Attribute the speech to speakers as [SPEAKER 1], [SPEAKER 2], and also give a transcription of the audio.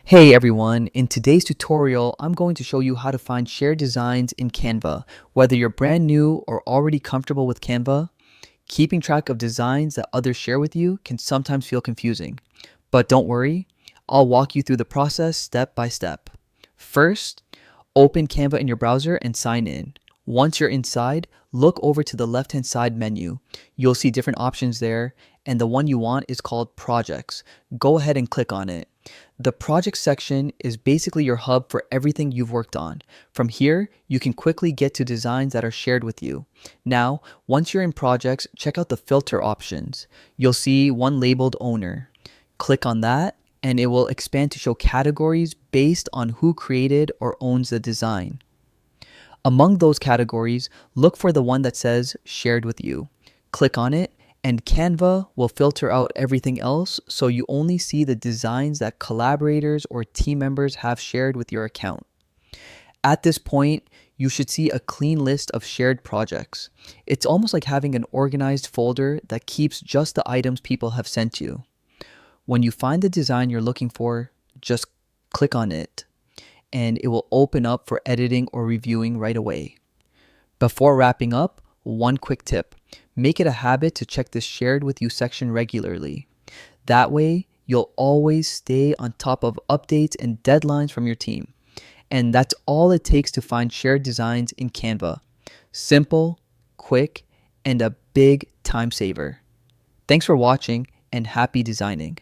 [SPEAKER 1] Hey everyone, in today's tutorial, I'm going to show you how to find shared designs in Canva. Whether you're brand new or already comfortable with Canva, keeping track of designs that others share with you can sometimes feel confusing. But don't worry, I'll walk you through the process step by step. First, open Canva in your browser and sign in. Once you're inside, look over to the left-hand side menu. You'll see different options there, and the one you want is called Projects. Go ahead and click on it. The project section is basically your hub for everything you've worked on. From here, you can quickly get to designs that are shared with you. Now, once you're in projects, check out the filter options. You'll see one labeled owner. Click on that and it will expand to show categories based on who created or owns the design. Among those categories, look for the one that says shared with you. Click on it and Canva will filter out everything else so you only see the designs that collaborators or team members have shared with your account. At this point, you should see a clean list of shared projects. It's almost like having an organized folder that keeps just the items people have sent you. When you find the design you're looking for, just click on it and it will open up for editing or reviewing right away. Before wrapping up, one quick tip. Make it a habit to check the shared with you section regularly. That way, you'll always stay on top of updates and deadlines from your team. And that's all it takes to find shared designs in Canva. Simple, quick, and a big time saver. Thanks for watching and happy designing.